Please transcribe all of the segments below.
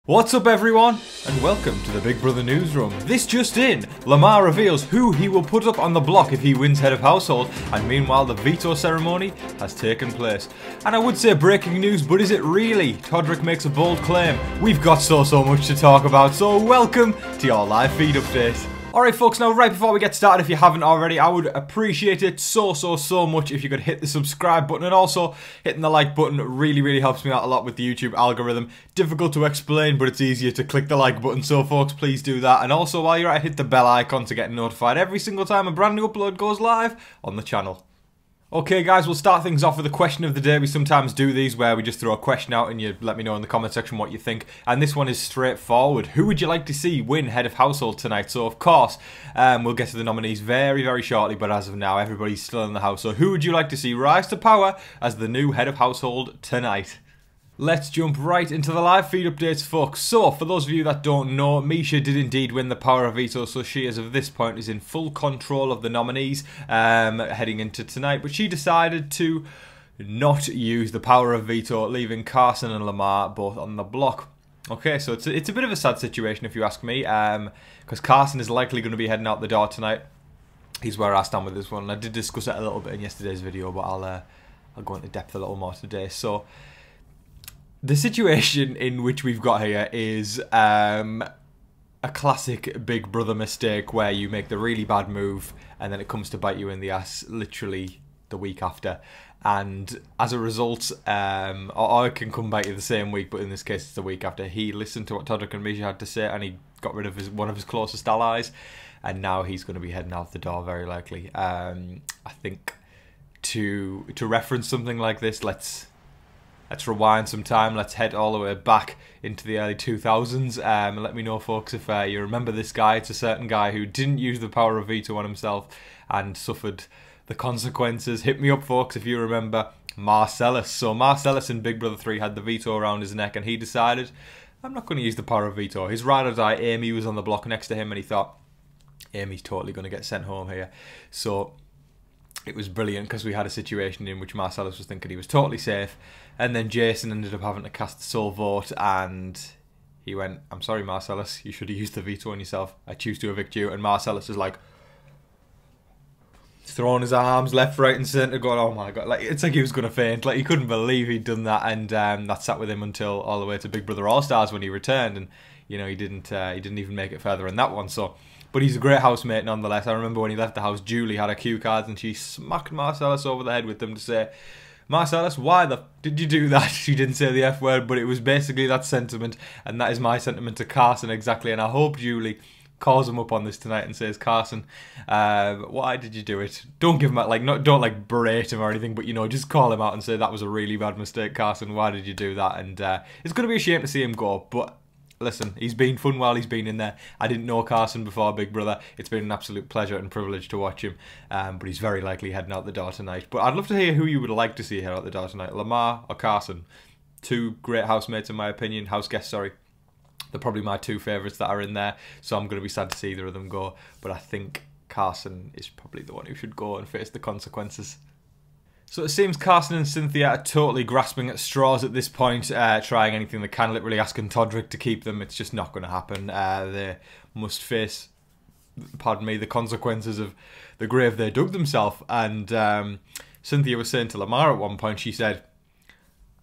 What's up everyone, and welcome to the Big Brother Newsroom. This just in, Lamar reveals who he will put up on the block if he wins head of household, and meanwhile the veto ceremony has taken place. And I would say breaking news, but is it really? Todrick makes a bold claim. We've got so much to talk about, so welcome to your live feed update. Alright folks, now right before we get started, if you haven't already, I would appreciate it so much if you could hit the subscribe button, and also hitting the like button really helps me out a lot with the YouTube algorithm. Difficult to explain, but it's easier to click the like button, so folks, please do that. And also while you're at it, hit the bell icon to get notified every single time a brand new upload goes live on the channel. Okay guys, we'll start things off with a question of the day. We sometimes do these where we just throw a question out and you let me know in the comment section what you think. And this one is straightforward. Who would you like to see win head of household tonight? So of course, we'll get to the nominees very shortly, but as of now, everybody's still in the house. So who would you like to see rise to power as the new head of household tonight? Let's jump right into the live feed updates, folks. So, for those of you that don't know, Miesha did indeed win the power of veto, so she, as of this point, is in full control of the nominees heading into tonight. But she decided to not use the power of veto, leaving Carson and Lamar both on the block. Okay, so it's a bit of a sad situation, if you ask me, because Carson is likely going to be heading out the door tonight. He's where I stand with this one. I did discuss it a little bit in yesterday's video, but I'll go into depth a little more today. So, the situation in which we've got here is a classic Big Brother mistake where you make the really bad move and then it comes to bite you in the ass literally the week after. And as a result, or it can come bite you the same week, but in this case it's the week after. He listened to what Todrick and Miesha had to say and he got rid of one of his closest allies, and now he's going to be heading out the door very likely. I think to reference something like this, Let's rewind some time. Let's head all the way back into the early 2000s. And let me know, folks, if you remember this guy. It's a certain guy who didn't use the power of veto on himself and suffered the consequences. Hit me up, folks, if you remember Marcellus. So Marcellus in Big Brother 3 had the veto around his neck and he decided, I'm not going to use the power of veto. His ride or die, Amy, was on the block next to him and he thought, Amy's totally going to get sent home here. So it was brilliant because we had a situation in which Marcellus was thinking he was totally safe, and then Jason ended up having to cast the sole vote and he went, I'm sorry Marcellus, you should have used the veto on yourself. I choose to evict you. And Marcellus is like throwing his arms left, right and centre going, oh my god, like it's like he was going to faint. Like he couldn't believe he'd done that, and that sat with him until all the way to Big Brother All-Stars when he returned, and you know he didn't even make it further in that one. So, but he's a great housemate nonetheless. I remember when he left the house, Julie had her cue cards and she smacked Marcellus over the head with them to say, Marcellus, why the did you do that? She didn't say the F word, but it was basically that sentiment, and that is my sentiment to Carson exactly. And I hope Julie calls him up on this tonight and says, Carson, why did you do it? Don't give him don't like berate him or anything, but you know, just call him out and say that was a really bad mistake, Carson. Why did you do that? And it's going to be a shame to see him go, but listen, he's been fun while he's been in there. I didn't know Carson before Big Brother. It's been an absolute pleasure and privilege to watch him. But he's very likely heading out the door tonight. But I'd love to hear who you would like to see head out the door tonight. Lamar or Carson? Two great housemates in my opinion. House guests, sorry. They're probably my two favourites that are in there. So I'm going to be sad to see either of them go. But I think Carson is probably the one who should go and face the consequences. So it seems Carson and Cynthia are totally grasping at straws at this point, trying anything they can, literally asking Todrick to keep them. It's just not going to happen. They must face, pardon me, the consequences of the grave they dug themselves. And Cynthia was saying to Lamar at one point, she said,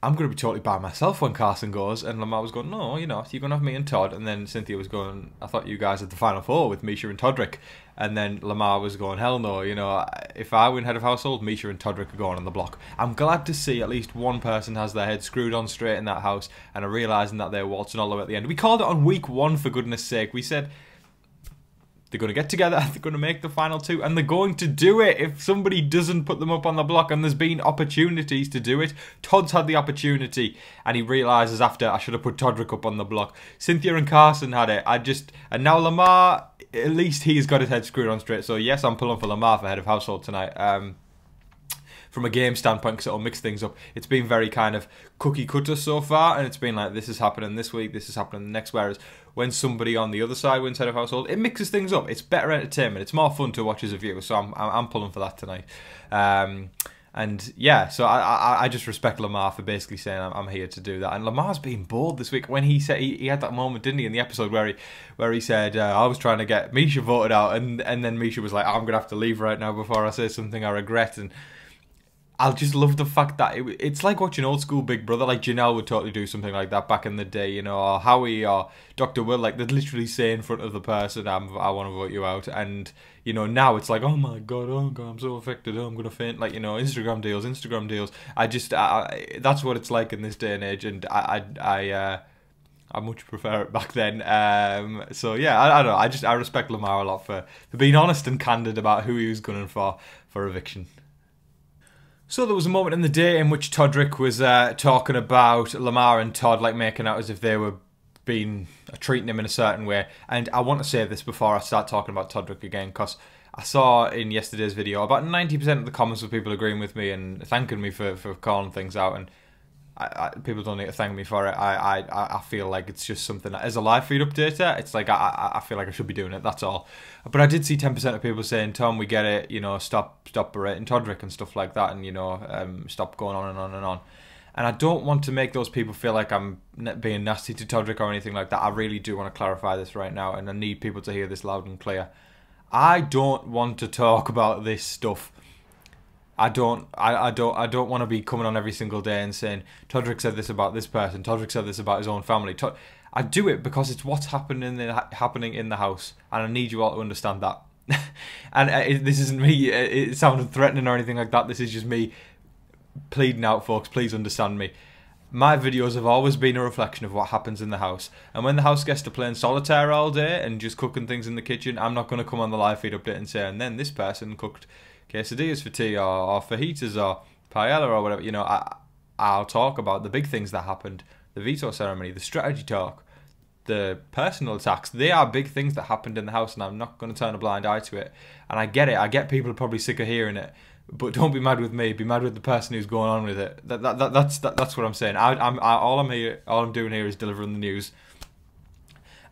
I'm going to be totally by myself when Carson goes. And Lamar was going, no, you're not. You're going to have me and Todd. And then Cynthia was going, I thought you guys had the final four with Miesha and Todrick. And then Lamar was going, hell no, you know, if I win head of household, Miesha and Todrick are going on the block. I'm glad to see at least one person has their head screwed on straight in that house and are realising that they're waltzing all the way at the end. We called it on week 1, for goodness sake. We said they're going to get together, they're going to make the final 2, and they're going to do it if somebody doesn't put them up on the block, and there's been opportunities to do it. Todd's had the opportunity, and he realises after, I should have put Todrick up on the block. Cynthia and Carson had it. And now Lamar, at least he's got his head screwed on straight. So yes, I'm pulling for Lamar for head of household tonight. From a game standpoint, because it'll mix things up. It's been very kind of cookie cutter so far, and it's been like, this is happening this week, this is happening the next, whereas when somebody on the other side wins head of household, it mixes things up. It's better entertainment. It's more fun to watch as a viewer, so I'm pulling for that tonight. And yeah, so I just respect Lamar for basically saying I'm here to do that. And Lamar's being bold this week when he said he had that moment, didn't he, in the episode where he said I was trying to get Miesha voted out, and then Miesha was like, I'm gonna have to leave right now before I say something I regret. And I just love the fact that it's like watching old school Big Brother. Like Janelle would totally do something like that back in the day, you know, or Howie or Dr. Will. Like they'd literally say in front of the person, I want to vote you out. And, you know, now it's like, oh my God, I'm so affected, I'm going to faint. Like, you know, Instagram deals. That's what it's like in this day and age. And I much prefer it back then. So yeah, I don't know. I respect Lamar a lot for being honest and candid about who he was gunning for eviction. So there was a moment in the day in which Todrick was talking about Lamar and Todd like making out as if they were treating him in a certain way. And I want to say this before I start talking about Todrick again, because I saw in yesterday's video about 90% of the comments were people agreeing with me and thanking me for calling things out. And people don't need to thank me for it. I feel like it's just something that, as a live feed updater, it's like I feel like I should be doing it, that's all. But I did see 10% of people saying, Tom, we get it, you know, stop berating Todrick and stuff like that, and, you know, stop going on and on and on. And I don't want to make those people feel like I'm being nasty to Todrick or anything like that. I really do want to clarify this right now, and I need people to hear this loud and clear. I don't want to talk about this stuff. I don't want to be coming on every single day and saying Todrick said this about this person, Todrick said this about his own family. I do it because it's what's happening in the house, and I need you all to understand that. And this isn't me. It sounded threatening or anything like that. This is just me pleading out, folks. Please understand me. My videos have always been a reflection of what happens in the house. And when the house guests are playing solitaire all day and just cooking things in the kitchen, I'm not going to come on the live feed update and say, and then this person cooked quesadillas for tea or fajitas or paella or whatever. You know, I'll talk about the big things that happened, the veto ceremony, the strategy talk, the personal attacks. They are big things that happened in the house, and I'm not going to turn a blind eye to it. And I get it. I get people are probably sick of hearing it. But don't be mad with me. Be mad with the person who's going on with it. That's what I'm saying. All I'm doing here is delivering the news.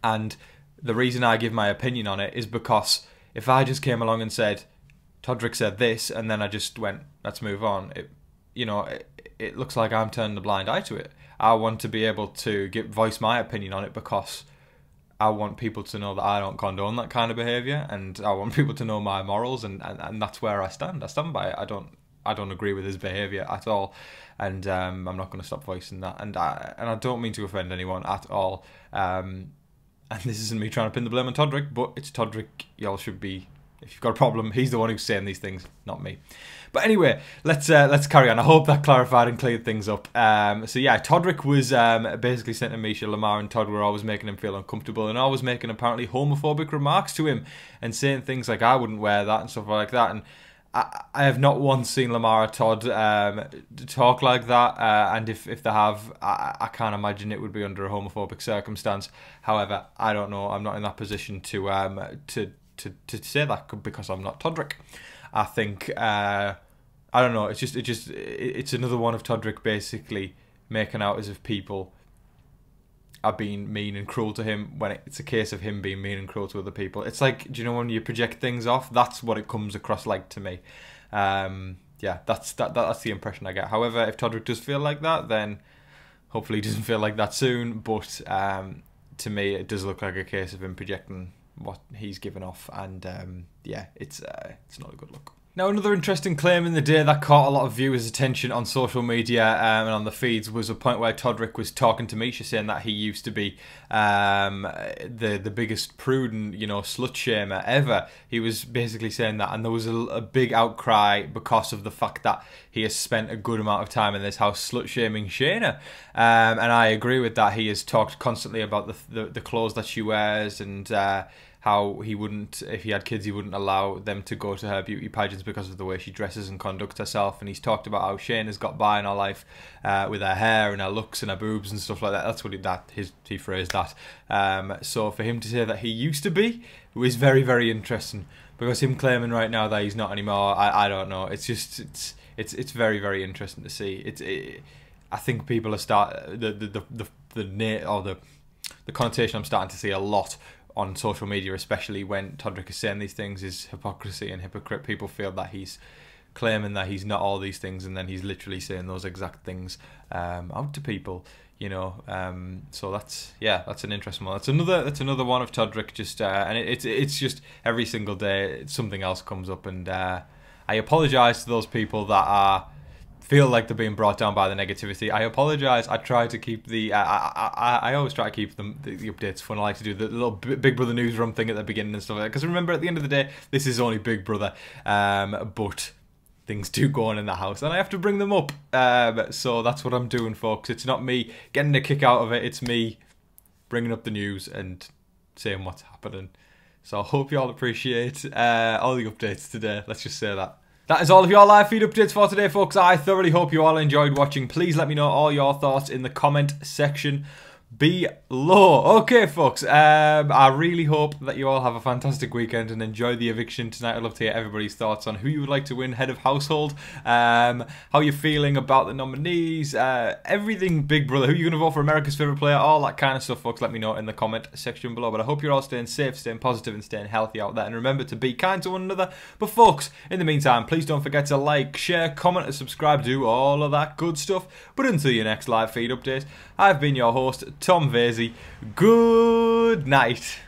And the reason I give my opinion on it is because if I just came along and said, Todrick said this, and then I just went, let's move on, it looks like I'm turning a blind eye to it. I want to be able to voice my opinion on it because I want people to know that I don't condone that kind of behaviour, and I want people to know my morals, and that's where I stand. I stand by it. I don't agree with his behaviour at all, and I'm not going to stop voicing that. And I don't mean to offend anyone at all. And this isn't me trying to pin the blame on Todrick, but it's Todrick. Y'all should be. If you've got a problem, he's the one who's saying these things, not me. But anyway, let's carry on. I hope that clarified and cleared things up. So yeah, Todrick was basically saying to Miesha, Lamar and Todd were always making him feel uncomfortable and always making apparently homophobic remarks to him and saying things like, I wouldn't wear that and stuff like that. And I have not once seen Lamar or Todd talk like that. And if they have, I can't imagine it would be under a homophobic circumstance. However, I don't know. I'm not in that position to say that because I'm not Todrick. I think I don't know. It's another one of Todrick basically making out as if people are being mean and cruel to him when it's a case of him being mean and cruel to other people. It's like, do you know when you project things off? That's what it comes across like to me. Yeah, that's the impression I get. However, if Todrick does feel like that, then hopefully he doesn't feel like that soon. But to me, it does look like a case of him projecting what he's given off, and yeah, it's not a good look. Now, another interesting claim in the day that caught a lot of viewers' attention on social media and on the feeds was a point where Todrick was talking to Miesha, saying that he used to be the biggest prude and, you know, slut shamer ever. He was basically saying that, and there was a big outcry because of the fact that he has spent a good amount of time in this house slut shaming Shayna. And I agree with that. He has talked constantly about the clothes that she wears and how he wouldn't, if he had kids, he wouldn't allow them to go to her beauty pageants because of the way she dresses and conducts herself. And he's talked about how Shane has got by in her life with her hair and her looks and her boobs and stuff like that. That's what he phrased that. So for him to say that he used to be was very, very interesting, because him claiming right now that he's not anymore, I don't know. It's just it's very, very interesting to see. I think people are the connotation I'm starting to see a lot on social media, especially when Todrick is saying these things, is hypocrisy and hypocrite. People feel that he's claiming that he's not all these things, and then he's literally saying those exact things out to people. You know, so that's an interesting one. That's another one of Todrick. Just and it's just every single day something else comes up, and I apologise to those people that feel like they're being brought down by the negativity. I apologise. I try to keep I always try to keep the updates fun. I like to do the little Big Brother newsroom thing at the beginning and stuff like that. Because remember, at the end of the day, this is only Big Brother, but things do go on in the house, and I have to bring them up. So that's what I'm doing, folks. It's not me getting a kick out of it. It's me bringing up the news and saying what's happening. So I hope you all appreciate all the updates today. Let's just say that. That is all of your live feed updates for today, folks. I thoroughly hope you all enjoyed watching. Please let me know all your thoughts in the comment section below. Okay, folks, I really hope that you all have a fantastic weekend and enjoy the eviction tonight. I'd love to hear everybody's thoughts on who you would like to win head of household, how you're feeling about the nominees, everything Big Brother, who you're going to vote for, America's favourite player, all that kind of stuff, folks. Let me know in the comment section below. But I hope you're all staying safe, staying positive and staying healthy out there, and remember to be kind to one another. But folks, in the meantime, please don't forget to like, share, comment and subscribe, do all of that good stuff. But until your next live feed update, I've been your host, Tom Vasey. Good night.